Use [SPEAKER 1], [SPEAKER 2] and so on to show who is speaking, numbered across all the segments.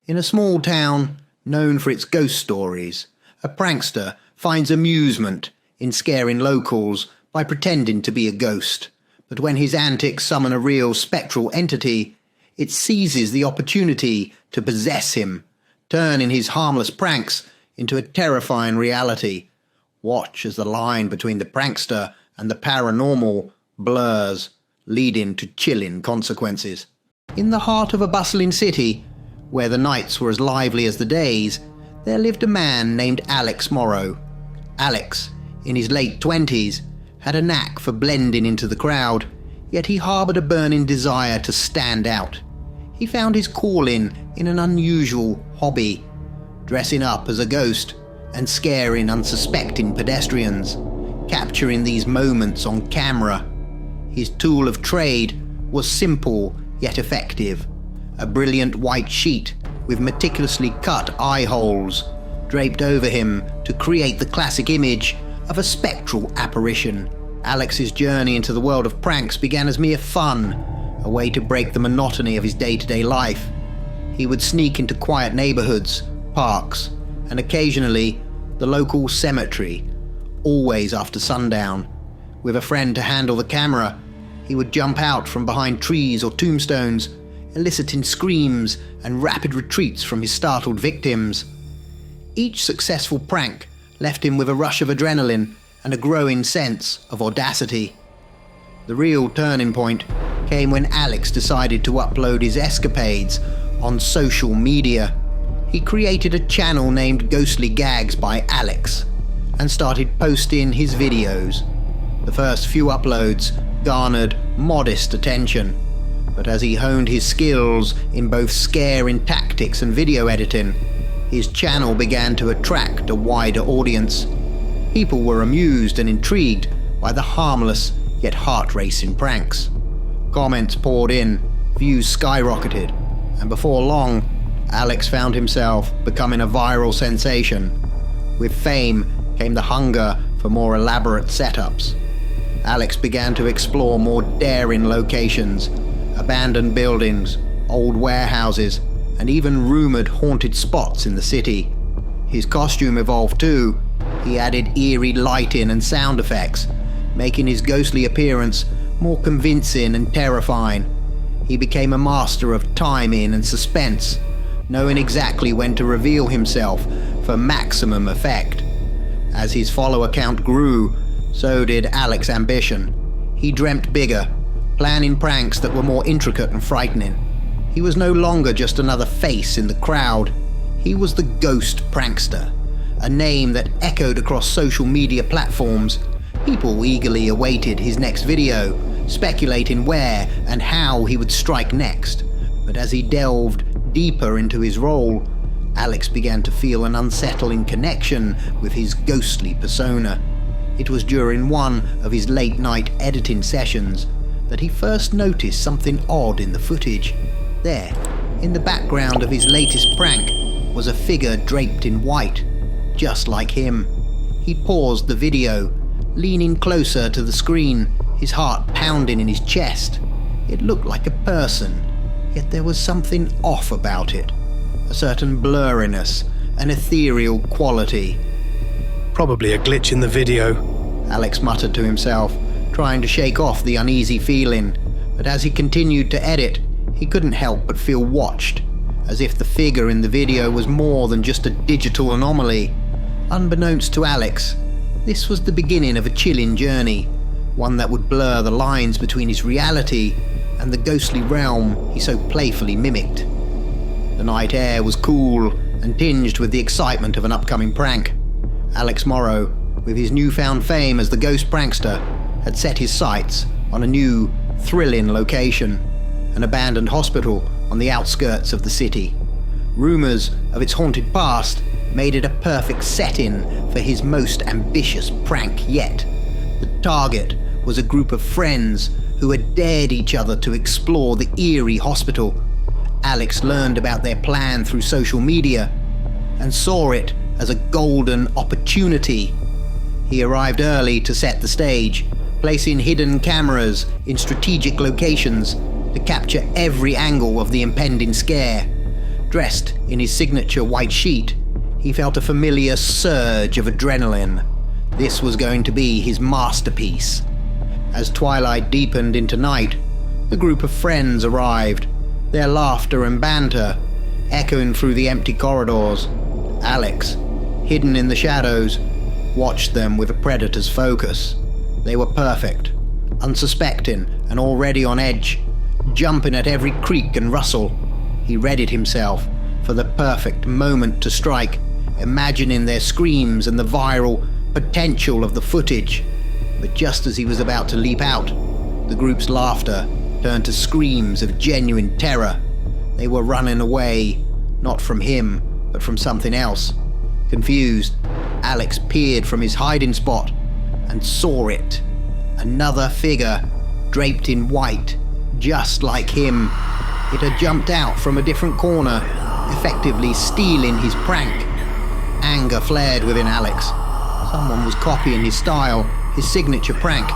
[SPEAKER 1] In a small town known for its ghost stories, a prankster finds amusement in scaring locals by pretending to be a ghost. But when his antics summon a real spectral entity, it seizes the opportunity to possess him, turning his harmless pranks into a terrifying reality. Watch as the line between the prankster and the paranormal blurs, leading to chilling consequences. In the heart of a bustling city, where the nights were as lively as the days, there lived a man named Alex Morrow. Alex, in his late 20s, had a knack for blending into the crowd, yet he harboured a burning desire to stand out. He found his calling in an unusual hobby, dressing up as a ghost and scaring unsuspecting pedestrians, capturing these moments on camera. His tool of trade was simple yet effective, a brilliant white sheet with meticulously cut eye holes draped over him to create the classic image of a spectral apparition. Alex's journey into the world of pranks began as mere fun, a way to break the monotony of his day-to-day life. He would sneak into quiet neighborhoods, parks, and occasionally the local cemetery, always after sundown. With a friend to handle the camera, he would jump out from behind trees or tombstones, eliciting screams and rapid retreats from his startled victims. Each successful prank left him with a rush of adrenaline and a growing sense of audacity. The real turning point came when Alex decided to upload his escapades on social media. He created a channel named Ghostly Gags by Alex and started posting his videos. The first few uploads garnered modest attention, but as he honed his skills in both scaring tactics and video editing, his channel began to attract a wider audience. People were amused and intrigued by the harmless yet heart-racing pranks. Comments poured in, views skyrocketed, and before long, Alex found himself becoming a viral sensation. With fame came the hunger for more elaborate setups. Alex began to explore more daring locations, abandoned buildings, old warehouses, and even rumored haunted spots in the city. His costume evolved too. He added eerie lighting and sound effects, making his ghostly appearance more convincing and terrifying. He became a master of timing and suspense, knowing exactly when to reveal himself for maximum effect. As his follower count grew, so did Alex's ambition. He dreamt bigger, planning pranks that were more intricate and frightening. He was no longer just another face in the crowd. He was the Ghost Prankster, a name that echoed across social media platforms. People eagerly awaited his next video, speculating where and how he would strike next. But as he delved deeper into his role, Alex began to feel an unsettling connection with his ghostly persona. It was during one of his late-night editing sessions that he first noticed something odd in the footage. There, in the background of his latest prank, was a figure draped in white, just like him. He paused the video, leaning closer to the screen, his heart pounding in his chest. It looked like a person, yet there was something off about it. A certain blurriness, an ethereal quality.
[SPEAKER 2] Probably a glitch in the video,
[SPEAKER 1] Alex muttered to himself, trying to shake off the uneasy feeling. But as he continued to edit, he couldn't help but feel watched, as if the figure in the video was more than just a digital anomaly. Unbeknownst to Alex, this was the beginning of a chilling journey, one that would blur the lines between his reality and the ghostly realm he so playfully mimicked. The night air was cool and tinged with the excitement of an upcoming prank. Alex Morrow, with his newfound fame as the Ghost Prankster, had set his sights on a new, thrilling location, an abandoned hospital on the outskirts of the city. Rumors of its haunted past made it a perfect setting for his most ambitious prank yet. The target was a group of friends who had dared each other to explore the eerie hospital. Alex learned about their plan through social media and saw it as a golden opportunity. He arrived early to set the stage, placing hidden cameras in strategic locations to capture every angle of the impending scare. Dressed in his signature white sheet, he felt a familiar surge of adrenaline. This was going to be his masterpiece. As twilight deepened into night, the group of friends arrived, their laughter and banter echoing through the empty corridors. Alex, hidden in the shadows, watched them with a predator's focus. They were perfect, unsuspecting and already on edge, jumping at every creak and rustle. He readied himself for the perfect moment to strike, imagining their screams and the viral potential of the footage. But just as he was about to leap out, the group's laughter turned to screams of genuine terror. They were running away, not from him, but from something else. Confused, Alex peered from his hiding spot and saw it. Another figure, draped in white, just like him. It had jumped out from a different corner, effectively stealing his prank. Anger flared within Alex. Someone was copying his style, his signature prank.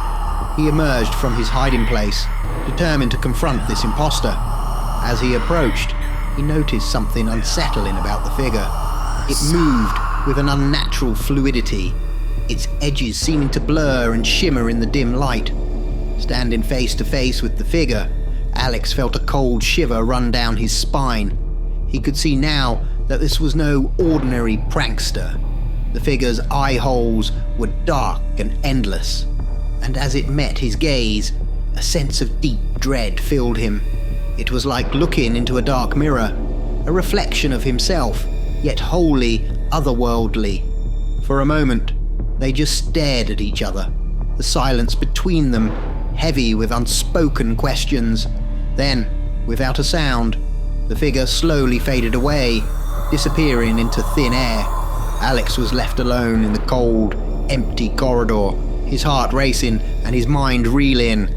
[SPEAKER 1] He emerged from his hiding place, determined to confront this imposter. As he approached, he noticed something unsettling about the figure. It moved with an unnatural fluidity, its edges seeming to blur and shimmer in the dim light. Standing face to face with the figure, Alex felt a cold shiver run down his spine. He could see now that this was no ordinary prankster. The figure's eye holes were dark and endless, and as it met his gaze, a sense of deep dread filled him. It was like looking into a dark mirror, a reflection of himself, yet wholly otherworldly. For a moment, they just stared at each other, the silence between them heavy with unspoken questions. Then, without a sound, the figure slowly faded away, disappearing into thin air. Alex was left alone in the cold, empty corridor, his heart racing and his mind reeling.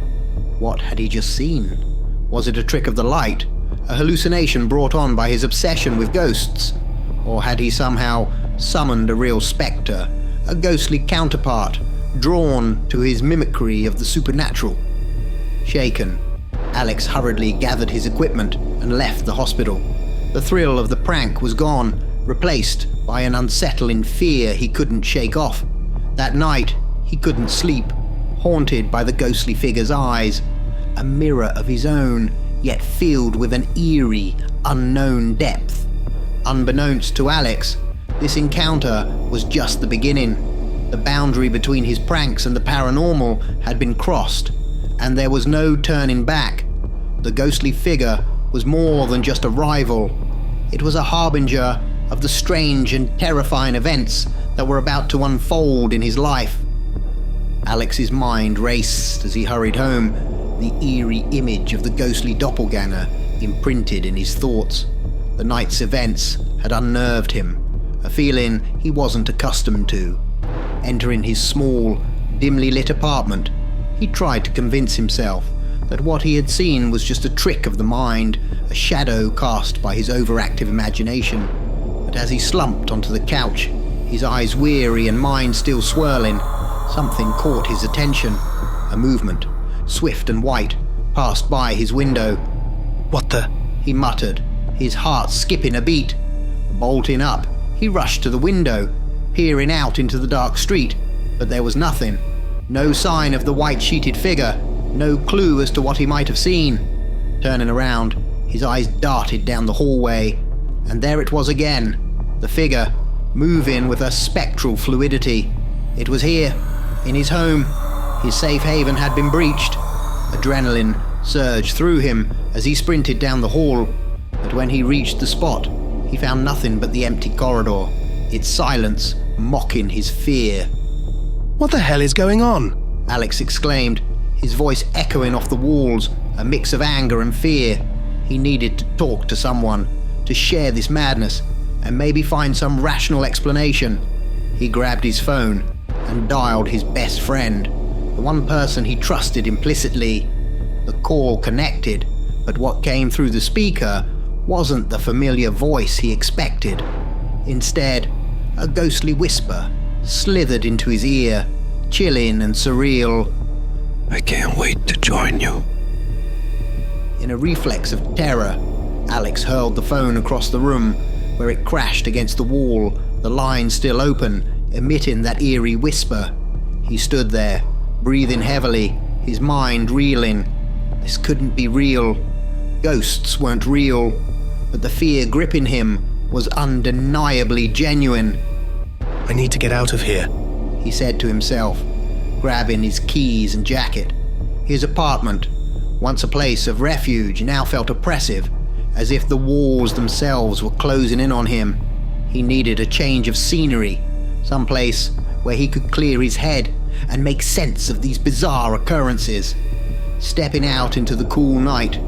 [SPEAKER 1] What had he just seen? Was it a trick of the light, a hallucination brought on by his obsession with ghosts? Or had he somehow summoned a real spectre, a ghostly counterpart, drawn to his mimicry of the supernatural? Shaken, Alex hurriedly gathered his equipment and left the hospital. The thrill of the prank was gone, replaced by an unsettling fear he couldn't shake off. That night, he couldn't sleep, haunted by the ghostly figure's eyes, a mirror of his own, yet filled with an eerie, unknown depth. Unbeknownst to Alex, this encounter was just the beginning. The boundary between his pranks and the paranormal had been crossed, and there was no turning back. The ghostly figure was more than just a rival. It was a harbinger of the strange and terrifying events that were about to unfold in his life. Alex's mind raced as he hurried home, the eerie image of the ghostly doppelganger imprinted in his thoughts. The night's events had unnerved him, a feeling he wasn't accustomed to. Entering his small, dimly lit apartment, he tried to convince himself that what he had seen was just a trick of the mind, a shadow cast by his overactive imagination. But as he slumped onto the couch, his eyes weary and mind still swirling, something caught his attention. A movement, swift and white, passed by his window.
[SPEAKER 2] What the?
[SPEAKER 1] He muttered, his heart skipping a beat. Bolting up, he rushed to the window, peering out into the dark street, but there was nothing. No sign of the white-sheeted figure, no clue as to what he might have seen. Turning around, his eyes darted down the hallway, and there it was again, the figure, moving with a spectral fluidity. It was here, in his home. His safe haven had been breached. Adrenaline surged through him as he sprinted down the hall, but when he reached the spot, he found nothing but the empty corridor, its silence mocking his fear.
[SPEAKER 2] What the hell is going on?
[SPEAKER 1] Alex exclaimed, his voice echoing off the walls, a mix of anger and fear. He needed to talk to someone, to share this madness, and maybe find some rational explanation. He grabbed his phone and dialed his best friend, the one person he trusted implicitly. The call connected, but what came through the speaker wasn't the familiar voice he expected. Instead, a ghostly whisper slithered into his ear, chilling and surreal.
[SPEAKER 3] I can't wait to join you.
[SPEAKER 1] In a reflex of terror, Alex hurled the phone across the room, where it crashed against the wall, the line still open, emitting that eerie whisper. He stood there, breathing heavily, his mind reeling. This couldn't be real. Ghosts weren't real, but the fear gripping him was undeniably genuine.
[SPEAKER 2] I need to get out of here,
[SPEAKER 1] he said to himself, grabbing his keys and jacket. His apartment, once a place of refuge, now felt oppressive, as if the walls themselves were closing in on him. He needed a change of scenery, someplace where he could clear his head and make sense of these bizarre occurrences. Stepping out into the cool night,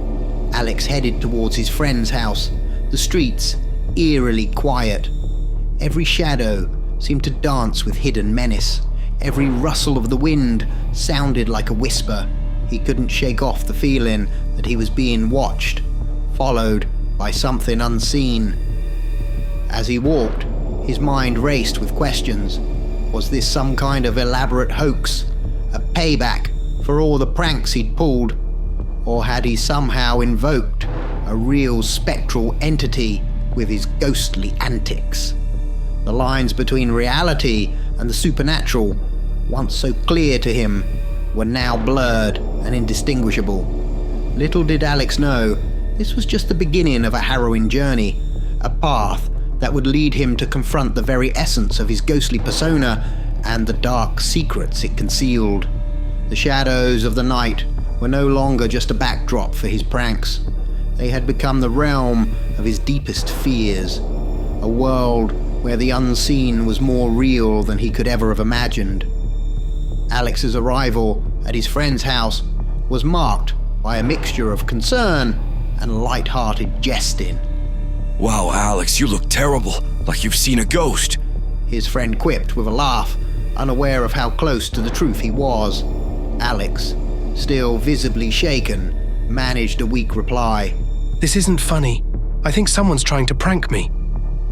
[SPEAKER 1] Alex headed towards his friend's house, the streets eerily quiet. Every shadow seemed to dance with hidden menace. Every rustle of the wind sounded like a whisper. He couldn't shake off the feeling that he was being watched, followed by something unseen. As he walked, his mind raced with questions. Was this some kind of elaborate hoax? A payback for all the pranks he'd pulled? Or had he somehow invoked a real spectral entity with his ghostly antics? The lines between reality and the supernatural, once so clear to him, were now blurred and indistinguishable. Little did Alex know, this was just the beginning of a harrowing journey, a path that would lead him to confront the very essence of his ghostly persona and the dark secrets it concealed. The shadows of the night were no longer just a backdrop for his pranks. They had become the realm of his deepest fears, a world where the unseen was more real than he could ever have imagined. Alex's arrival at his friend's house was marked by a mixture of concern and light-hearted jesting.
[SPEAKER 3] Wow, Alex, you look terrible, like you've seen a ghost,
[SPEAKER 1] his friend quipped with a laugh, unaware of how close to the truth he was. Alex, still visibly shaken, managed a weak reply.
[SPEAKER 2] This isn't funny. I think someone's trying to prank me.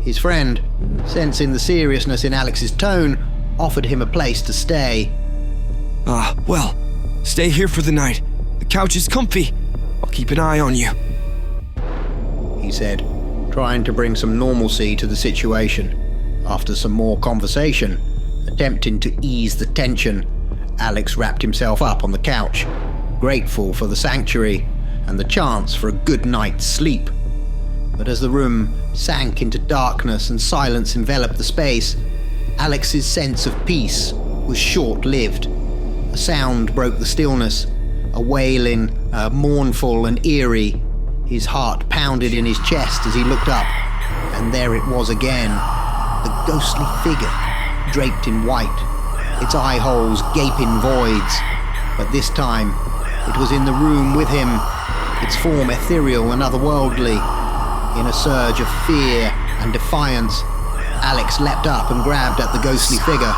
[SPEAKER 1] His friend, sensing the seriousness in Alex's tone, offered him a place to stay.
[SPEAKER 3] Well, stay here for the night. The couch is comfy. I'll keep an eye on you,
[SPEAKER 1] he said, trying to bring some normalcy to the situation. After some more conversation, attempting to ease the tension, Alex wrapped himself up on the couch, grateful for the sanctuary and the chance for a good night's sleep. But as the room sank into darkness and silence enveloped the space, Alex's sense of peace was short-lived. A sound broke the stillness, a wailing, mournful and eerie. His heart pounded in his chest as he looked up, and there it was again, the ghostly figure, draped in white, its eye holes gaping voids. But this time, it was in the room with him, its form ethereal and otherworldly. In a surge of fear and defiance, Alex leapt up and grabbed at the ghostly figure.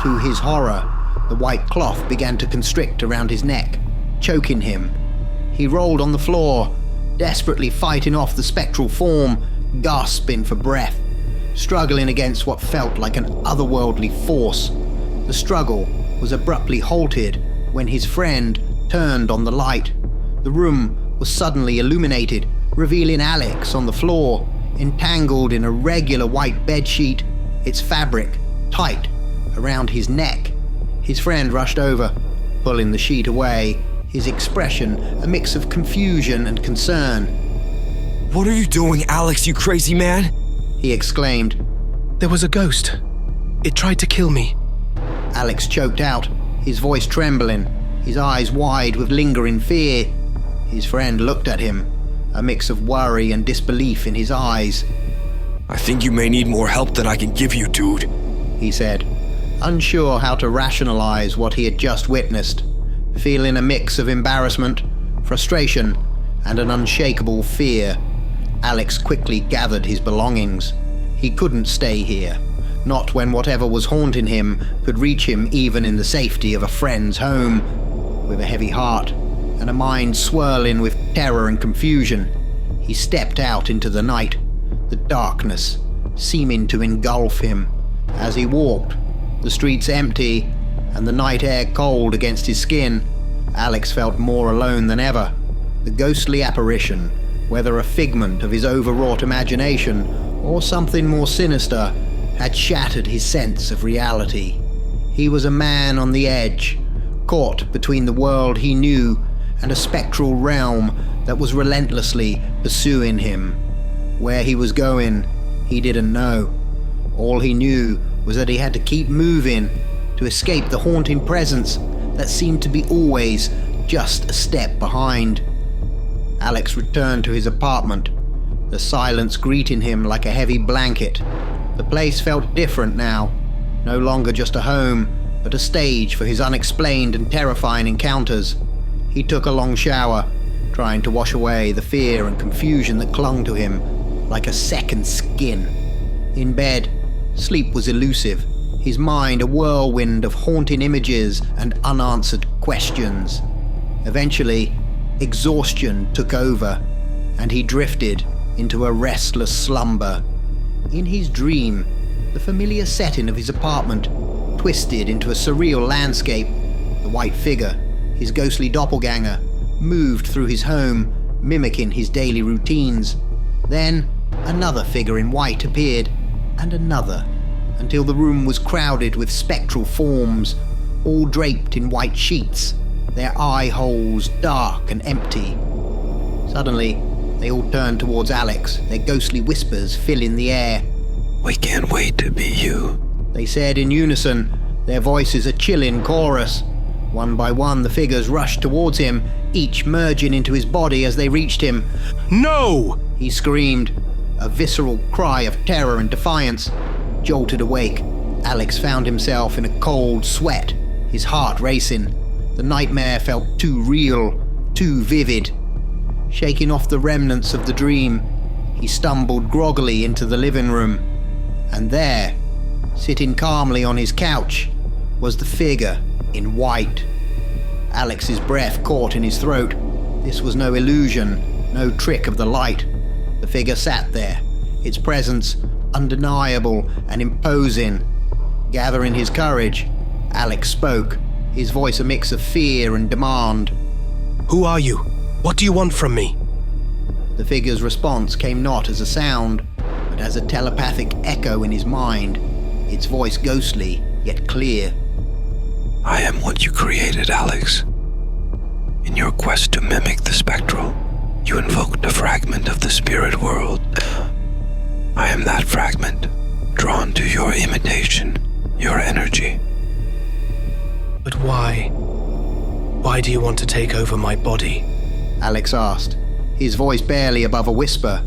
[SPEAKER 1] To his horror, the white cloth began to constrict around his neck, choking him. He rolled on the floor, desperately fighting off the spectral form, gasping for breath, struggling against what felt like an otherworldly force. The struggle was abruptly halted when his friend turned on the light. The room was suddenly illuminated, revealing Alex on the floor, entangled in a regular white bedsheet, its fabric tight around his neck. His friend rushed over, pulling the sheet away, his expression a mix of confusion and concern.
[SPEAKER 3] What are you doing, Alex, you crazy man?
[SPEAKER 1] He exclaimed.
[SPEAKER 2] There was a ghost. It tried to kill me.
[SPEAKER 1] Alex choked out, his voice trembling, his eyes wide with lingering fear. His friend looked at him, a mix of worry and disbelief in his eyes.
[SPEAKER 3] I think you may need more help than I can give you, dude,
[SPEAKER 1] he said, unsure how to rationalize what he had just witnessed, feeling a mix of embarrassment, frustration, and an unshakable fear. Alex quickly gathered his belongings. He couldn't stay here, not when whatever was haunting him could reach him even in the safety of a friend's home. With a heavy heart and a mind swirling with terror and confusion, he stepped out into the night, the darkness seeming to engulf him. As he walked, the streets empty and the night air cold against his skin, Alex felt more alone than ever. The ghostly apparition whether a figment of his overwrought imagination or something more sinister, had shattered his sense of reality. He was a man on the edge, caught between the world he knew and a spectral realm that was relentlessly pursuing him. Where he was going, he didn't know. All he knew was that he had to keep moving to escape the haunting presence that seemed to be always just a step behind. Alex returned to his apartment, the silence greeting him like a heavy blanket. The place felt different now, no longer just a home, but a stage for his unexplained and terrifying encounters. He took a long shower, trying to wash away the fear and confusion that clung to him like a second skin. In bed, sleep was elusive, his mind a whirlwind of haunting images and unanswered questions. Eventually, exhaustion took over, and he drifted into a restless slumber. In his dream, the familiar setting of his apartment twisted into a surreal landscape. The white figure, his ghostly doppelganger, moved through his home, mimicking his daily routines. Then, another figure in white appeared, and another, until the room was crowded with spectral forms, all draped in white sheets, their eye holes dark and empty. Suddenly, they all turned towards Alex, their ghostly whispers filling the air.
[SPEAKER 3] "We can't wait to be you,"
[SPEAKER 1] they said in unison, their voices a chilling chorus. One by one, the figures rushed towards him, each merging into his body as they reached him.
[SPEAKER 2] No!
[SPEAKER 1] He screamed, a visceral cry of terror and defiance. Jolted awake, Alex found himself in a cold sweat, his heart racing. The nightmare felt too real, too vivid. Shaking off the remnants of the dream, he stumbled groggily into the living room. And there, sitting calmly on his couch, was the figure in white. Alex's breath caught in his throat. This was no illusion, no trick of the light. The figure sat there, its presence undeniable and imposing. Gathering his courage, Alex spoke, his voice a mix of fear and demand.
[SPEAKER 2] Who are you? What do you want from me?
[SPEAKER 1] The figure's response came not as a sound, but as a telepathic echo in his mind, its voice ghostly, yet clear.
[SPEAKER 3] "I am what you created, Alex. In your quest to mimic the spectral, you invoked a fragment of the spirit world. I am that fragment, drawn to your imitation, your energy."
[SPEAKER 2] But why? Why do you want to take over my body?
[SPEAKER 1] Alex asked, his voice barely above a whisper.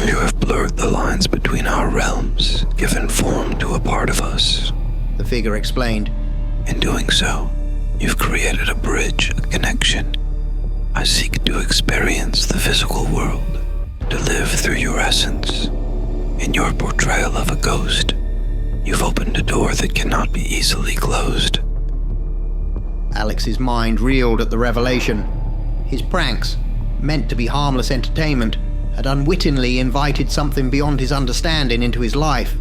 [SPEAKER 3] "You have blurred the lines between our realms, given form to a part of us,"
[SPEAKER 1] the figure explained.
[SPEAKER 3] "In doing so, you've created a bridge, a connection. I seek to experience the physical world, to live through your essence. In your portrayal of a ghost, you've opened a door that cannot be easily closed."
[SPEAKER 1] Alex's mind reeled at the revelation. His pranks, meant to be harmless entertainment, had unwittingly invited something beyond his understanding into his life.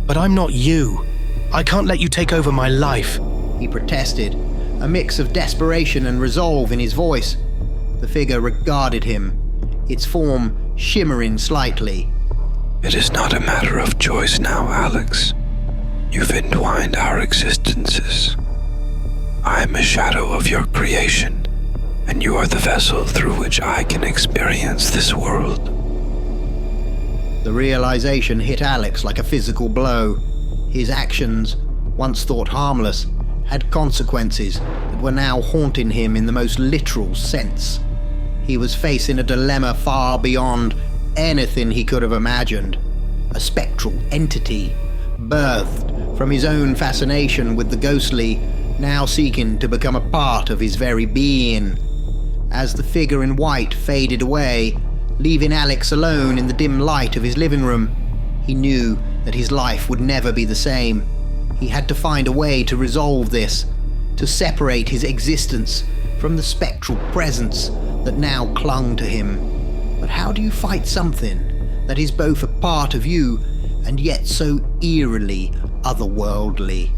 [SPEAKER 2] But I'm not you. I can't let you take over my life.
[SPEAKER 1] He protested, a mix of desperation and resolve in his voice. The figure regarded him, its form shimmering slightly.
[SPEAKER 3] "It is not a matter of choice now, Alex. You've entwined our existences. I am a shadow of your creation, and you are the vessel through which I can experience this world."
[SPEAKER 1] The realization hit Alex like a physical blow. His actions, once thought harmless, had consequences that were now haunting him in the most literal sense. He was facing a dilemma far beyond anything he could have imagined. A spectral entity, birthed from his own fascination with the ghostly, now seeking to become a part of his very being. As the figure in white faded away, leaving Alex alone in the dim light of his living room, he knew that his life would never be the same. He had to find a way to resolve this, to separate his existence from the spectral presence that now clung to him. But how do you fight something that is both a part of you and yet so eerily otherworldly?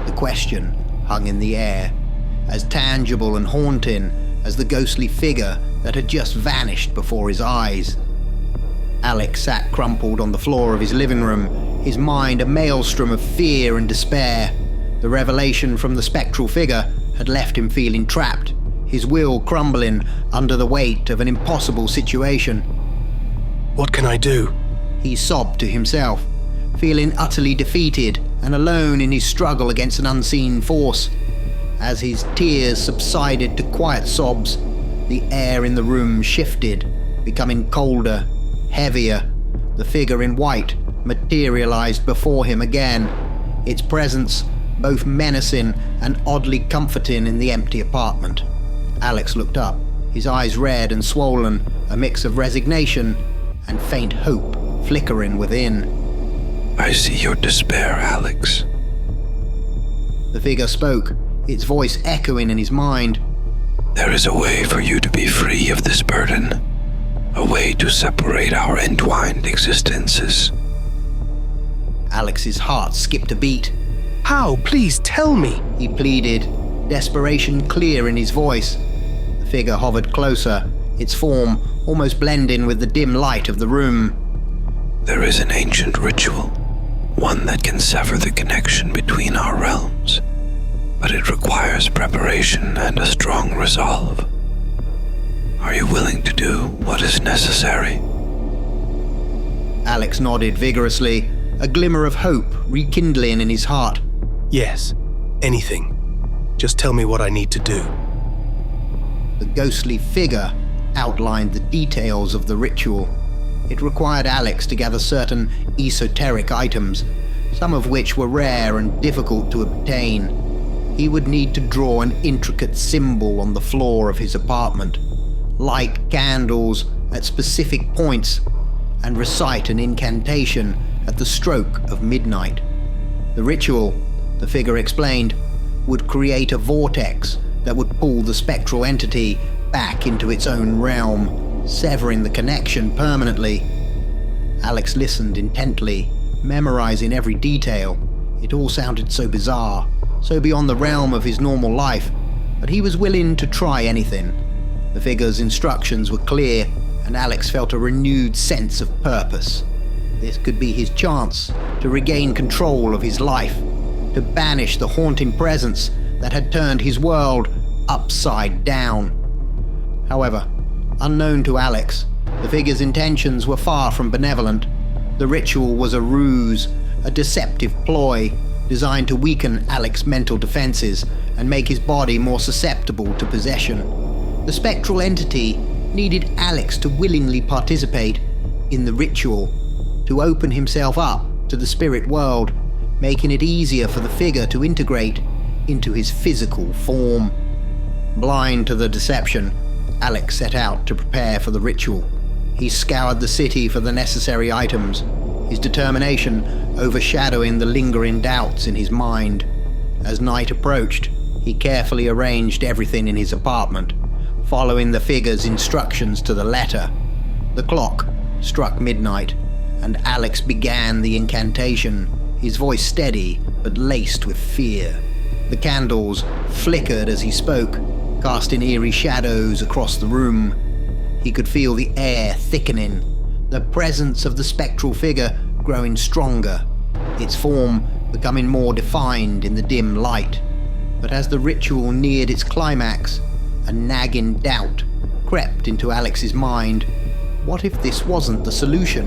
[SPEAKER 1] The question hung in the air, as tangible and haunting as the ghostly figure that had just vanished before his eyes. Alex sat crumpled on the floor of his living room, his mind a maelstrom of fear and despair. The revelation from the spectral figure had left him feeling trapped, his will crumbling under the weight of an impossible situation.
[SPEAKER 2] What can I do?
[SPEAKER 1] He sobbed to himself, feeling utterly defeated and alone in his struggle against an unseen force. As his tears subsided to quiet sobs, the air in the room shifted, becoming colder, heavier. The figure in white materialized before him again, its presence both menacing and oddly comforting in the empty apartment. Alex looked up, his eyes red and swollen, a mix of resignation and faint hope flickering within.
[SPEAKER 3] I see your despair, Alex.
[SPEAKER 1] The figure spoke, its voice echoing in his mind.
[SPEAKER 3] There is a way for you to be free of this burden. A way to separate our entwined existences.
[SPEAKER 1] Alex's heart skipped a beat.
[SPEAKER 2] How? Please tell me.
[SPEAKER 1] He pleaded, desperation clear in his voice. The figure hovered closer, its form almost blending with the dim light of the room.
[SPEAKER 3] There is an ancient ritual, one that can sever the connection between our realms, but it requires preparation and a strong resolve. Are you willing to do what is necessary?
[SPEAKER 1] Alex nodded vigorously, a glimmer of hope rekindling in his heart.
[SPEAKER 2] Yes, anything. Just tell me what I need to do.
[SPEAKER 1] The ghostly figure outlined the details of the ritual. It required Alex to gather certain esoteric items, some of which were rare and difficult to obtain. He would need to draw an intricate symbol on the floor of his apartment, light candles at specific points, and recite an incantation at the stroke of midnight. The ritual, the figure explained, would create a vortex that would pull the spectral entity back into its own realm, severing the connection permanently. Alex listened intently, memorizing every detail. It all sounded so bizarre, so beyond the realm of his normal life, but he was willing to try anything. The figure's instructions were clear, and Alex felt a renewed sense of purpose. This could be his chance to regain control of his life, to banish the haunting presence that had turned his world upside down. However, unknown to Alex, the figure's intentions were far from benevolent. The ritual was a ruse, a deceptive ploy designed to weaken Alex's mental defenses and make his body more susceptible to possession. The spectral entity needed Alex to willingly participate in the ritual, to open himself up to the spirit world, making it easier for the figure to integrate into his physical form. Blind to the deception, Alex set out to prepare for the ritual. He scoured the city for the necessary items, his determination overshadowing the lingering doubts in his mind. As night approached, he carefully arranged everything in his apartment, following the figure's instructions to the letter. The clock struck midnight, and Alex began the incantation, his voice steady but laced with fear. The candles flickered as he spoke, casting eerie shadows across the room. He could feel the air thickening, the presence of the spectral figure growing stronger, its form becoming more defined in the dim light. But as the ritual neared its climax, a nagging doubt crept into Alex's mind. What if this wasn't the solution?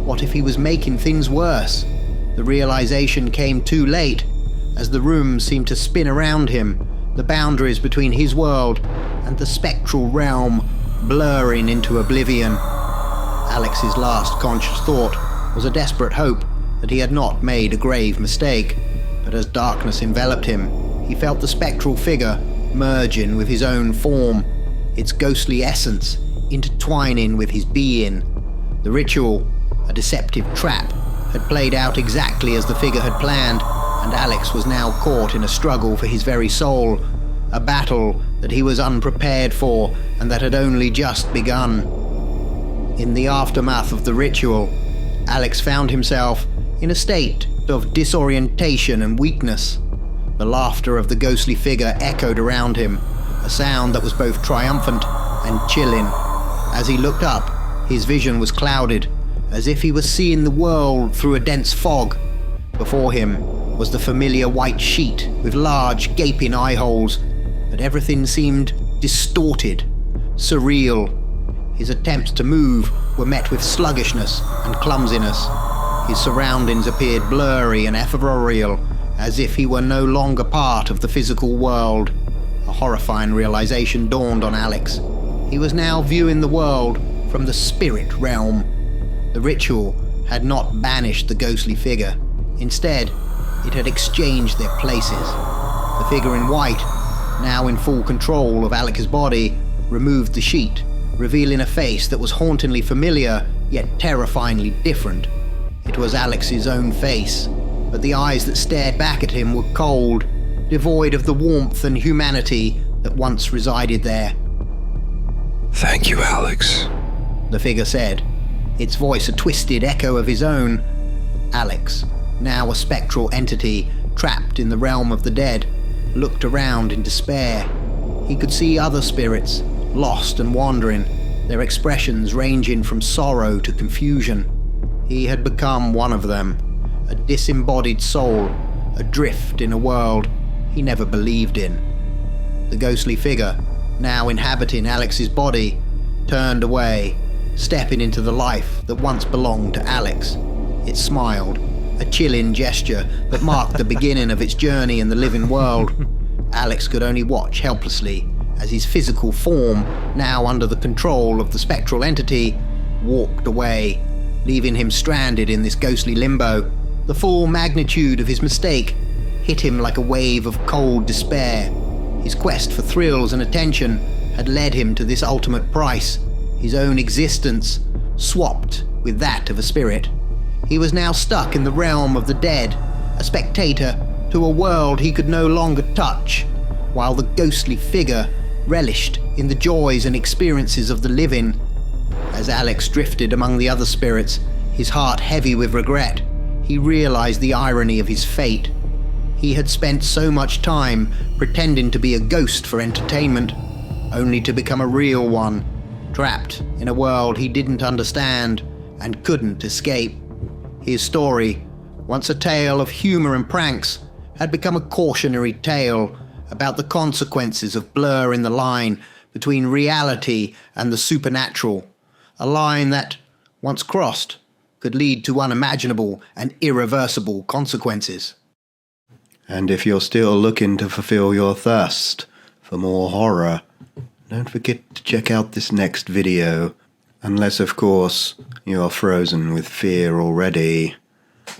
[SPEAKER 1] What if he was making things worse? The realization came too late, as the room seemed to spin around him, the boundaries between his world and the spectral realm blurring into oblivion. Alex's last conscious thought was a desperate hope that he had not made a grave mistake, but as darkness enveloped him, he felt the spectral figure merging with his own form, its ghostly essence intertwining with his being. The ritual, a deceptive trap, had played out exactly as the figure had planned, and Alex was now caught in a struggle for his very soul, a battle that he was unprepared for and that had only just begun. In the aftermath of the ritual, Alex found himself in a state of disorientation and weakness. The laughter of the ghostly figure echoed around him, a sound that was both triumphant and chilling. As he looked up, his vision was clouded, as if he was seeing the world through a dense fog. Before him was the familiar white sheet with large, gaping eye holes, but everything seemed distorted, surreal. His attempts to move were met with sluggishness and clumsiness. His surroundings appeared blurry and ethereal, as if he were no longer part of the physical world. A horrifying realization dawned on Alex. He was now viewing the world from the spirit realm. The ritual had not banished the ghostly figure. Instead, it had exchanged their places. The figure in white, now in full control of Alex's body, removed the sheet, revealing a face that was hauntingly familiar, yet terrifyingly different. It was Alex's own face, but the eyes that stared back at him were cold, devoid of the warmth and humanity that once resided there.
[SPEAKER 3] Thank you, Alex,
[SPEAKER 1] the figure said, its voice a twisted echo of his own. Alex, now a spectral entity trapped in the realm of the dead, looked around in despair. He could see other spirits, lost and wandering, their expressions ranging from sorrow to confusion. He had become one of them, a disembodied soul, adrift in a world he never believed in. The ghostly figure, now inhabiting Alex's body, turned away, stepping into the life that once belonged to Alex. It smiled, a chilling gesture that marked the beginning of its journey in the living world. Alex could only watch helplessly as his physical form, now under the control of the spectral entity, walked away, leaving him stranded in this ghostly limbo. The full magnitude of his mistake hit him like a wave of cold despair. His quest for thrills and attention had led him to this ultimate price, his own existence swapped with that of a spirit. He was now stuck in the realm of the dead, a spectator to a world he could no longer touch, while the ghostly figure relished in the joys and experiences of the living. As Alex drifted among the other spirits, his heart heavy with regret, he realized the irony of his fate. He had spent so much time pretending to be a ghost for entertainment, only to become a real one, trapped in a world he didn't understand and couldn't escape. His story, once a tale of humor and pranks, had become a cautionary tale about the consequences of blurring the line between reality and the supernatural, a line that, once crossed, could lead to unimaginable and irreversible consequences.
[SPEAKER 4] And if you're still looking to fulfill your thirst for more horror, don't forget to check out this next video, unless of course you're frozen with fear already.